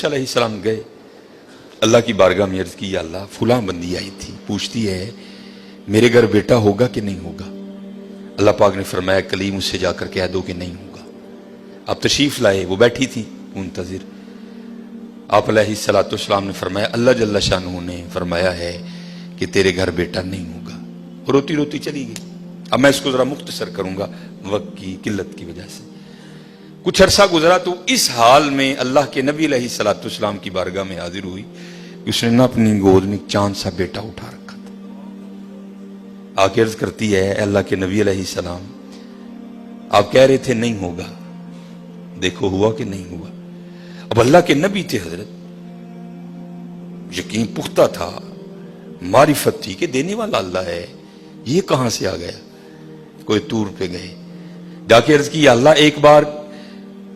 علیہ السلام گئے, اللہ کی بارگاہ میں عرض کی, یا اللہ فلاں بندی آئی تھی, پوچھتی ہے میرے گھر بیٹا ہوگا کہ نہیں ہوگا. اللہ پاک نے فرمایا کلیم اس سے جا کر کہہ دو کہ نہیں ہوگا. آپ تشریف لائے, وہ بیٹھی تھی منتظر. آپ علیہ السلام نے فرمایا اللہ جل شانہ نے فرمایا ہے کہ تیرے گھر بیٹا نہیں ہوگا. روتی روتی چلی گئی. اب میں اس کو ذرا مختصر کروں گا وقت کی قلت کی وجہ سے. کچھ عرصہ گزرا تو اس حال میں اللہ کے نبی علیہ السلام کی بارگاہ میں حاضر ہوئی. اس نے نہ اپنی گود میں چاند سا بیٹا اٹھا رکھا تھا. آ کے عرض کرتی ہے اے اللہ کے نبی علیہ السلام, آپ کہہ رہے تھے نہیں ہوگا, دیکھو ہوا کہ نہیں ہوا. اب اللہ کے نبی تھے حضرت, یقین پختہ تھا, معرفت تھی کہ دینے والا اللہ ہے. یہ کہاں سے آ گیا؟ کوئی طور پہ گئے, جا کے عرض کی یا اللہ ایک بار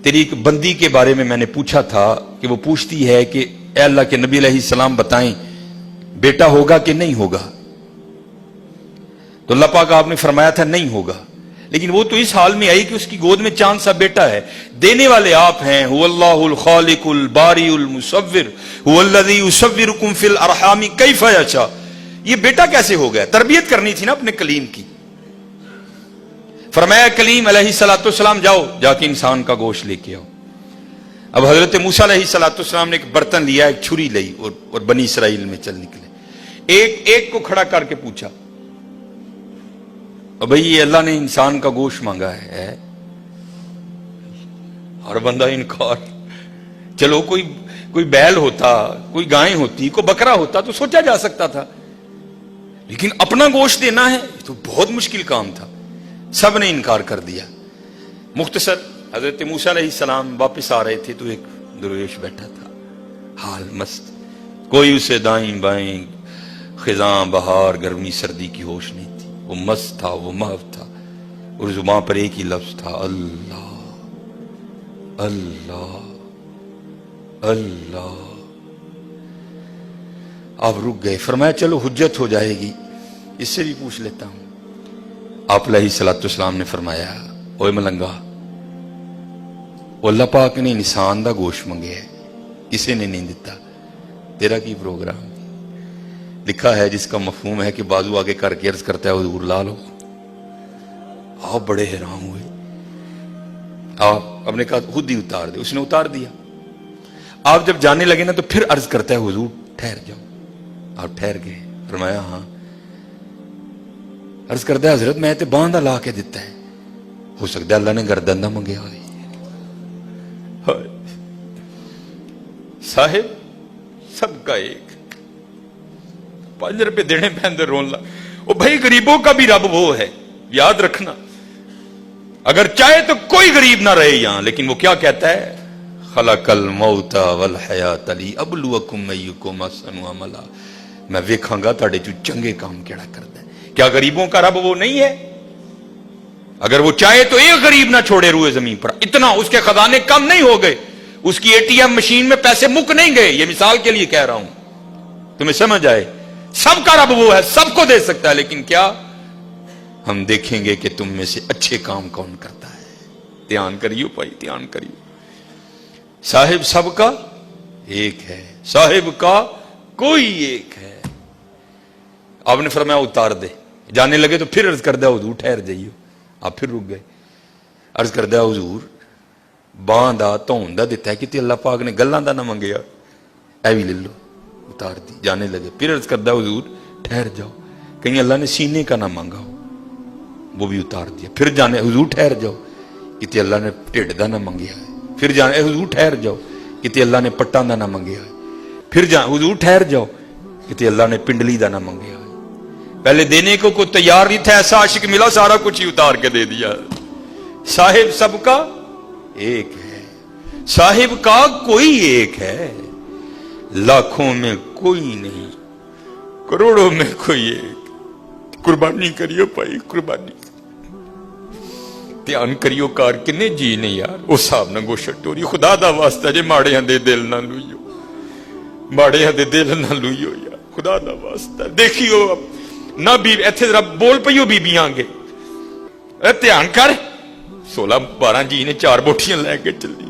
تیری ایک بندی کے بارے میں نے پوچھا تھا کہ وہ پوچھتی ہے کہ اے اللہ کے نبی علیہ السلام بتائیں بیٹا ہوگا کہ نہیں ہوگا. تو اللہ پاک آپ نے فرمایا تھا نہیں ہوگا, لیکن وہ تو اس حال میں آئی کہ اس کی گود میں چاند سا بیٹا ہے. دینے والے آپ ہیں, هو اللہ الخالق الباری المصور هو الذی یصورکم فی الارحام کیف یشاء. یہ بیٹا کیسے ہو گیا؟ تربیت کرنی تھی نا اپنے کلیم کی. فرمایا کلیم علیہ السلام جاؤ جا کے انسان کا گوشت لے کے آؤ. اب حضرت موسیٰ علیہ السلام نے ایک برتن لیا, ایک چھری لی اور بنی اسرائیل میں چل نکلے. ایک کو کھڑا کر کے پوچھا بھئی یہ اللہ نے انسان کا گوشت مانگا ہے. ہر بندہ انکار. چلو کوئی بیل ہوتا, کوئی گائیں ہوتی, کوئی بکرا ہوتا تو سوچا جا سکتا تھا, لیکن اپنا گوشت دینا ہے تو بہت مشکل کام تھا. سب نے انکار کر دیا. مختصر حضرت موسیٰ علیہ السلام واپس آ رہے تھے تو ایک درویش بیٹھا تھا, حال مست, کوئی اسے دائیں بائیں خزاں بہار گرمی سردی کی ہوش نہیں تھی. وہ مست تھا, وہ محو تھا, اور زبان پر ایک ہی لفظ تھا اللہ اللہ اللہ. آپ رک گئے. فرمایا چلو حجت ہو جائے گی, اس سے بھی پوچھ لیتا ہوں. آپ علیہ السلام نے فرمایا اوے ملنگا, اللہ پاک نے انسان دا گوشت منگے ہے, کسی نے نہیں دیتا, تیرا کی پروگرام. لکھا ہے جس کا مفہوم ہے کہ بازو آگے کر کے عرض کرتا ہے حضور لا لو. آپ بڑے حیران ہوئے. آپ نے کہا خود ہی اتار دے. اس نے اتار دیا. آپ جب جانے لگے نا تو پھر عرض کرتا ہے حضور ٹھہر جاؤ. آپ ٹھہر گئے. فرمایا ہاں. عرض کرتا ہے حضرت میں تے باندھا لا کے دیتا ہے, ہو سکتا ہے اللہ نے گردن نہ منگیا ہوئی. صاحب سب کا ایک, 5 روپے دینے پہ اندر رون لا. وہ بھائی غریبوں کا بھی رب وہ ہے, یاد رکھنا. اگر چاہے تو کوئی غریب نہ رہے یہاں, لیکن وہ کیا کہتا ہے خلق الموت والحیات لیبلوکم ایکم احسن عملا. میں ویکھاں گا تہاڈے چوں چنگے کام کیڑا کردا ہے. کیا غریبوں کا رب وہ نہیں ہے؟ اگر وہ چاہے تو ایک غریب نہ چھوڑے روئے زمین پر. اتنا اس کے خزانے کم نہیں ہو گئے, اس کی ATM مشین میں پیسے مک نہیں گئے. یہ مثال کے لیے کہہ رہا ہوں, تمہیں سمجھ آئے. سب کا رب وہ ہے, سب کو دے سکتا ہے, لیکن کیا ہم دیکھیں گے کہ تم میں سے اچھے کام کون کرتا ہے. دھیان کریو بھائی, دھیان کریو. صاحب سب کا ایک ہے, صاحب کا کوئی ایک ہے. آپ نے فرمایا اتار دے. جانے لگے تو پھر عرض کر دیا حضور ٹھہر جائیو. آپ پھر رک گئے. عرض کر دیا حضور باں دا تون دا دیتا ہے کہ اللہ پاک نے گلاں دا نہ منگیا, اے بھی لے لو. اتار دی. جانے لگے. پھر عرض کر دیا حضور ٹھہر جاؤ, کہیں اللہ نے سینے کا نہ مانگا ہو, وہ بھی اتار دیا. پھر جانے حضور ٹھہر جاؤ, کہ اللہ نے ٹھڈ دا نہ منگیا ہے. پھر جانے حضور ٹھہر جاؤ, کہ اللہ نے پٹاں دا نہ منگیا ہے. پھر حضور ٹھہر جاؤ, کہ اللہ نے پنڈلی دا نہ منگیا ہے. پہلے دینے کو کوئی تیار نہیں تھا, ایسا عاشق ملا سارا کچھ ہی اتار کے دے دیا. صاحب سب کا ایک ہے, صاحب کا کوئی ایک ہے, لاکھوں میں کوئی نہیں, کروڑوں میں کوئی ایک. قربانی کریو بھائی, قربانی دھیان کریو. کار کنے جی نے یار اس صاحب نہ گوشت ٹوری. خدا دا واسطہ جے ماڑے دے دل نہ لوئیو, ماڑے دے دل نہ لوئیو یار, خدا دا واسطہ. دیکھیو نہ بھی ایتھے ذرا بول پئیو بیبیاں گے, دھیان کر. 16-12 جی نے 4 بوٹیاں لے کے چلی.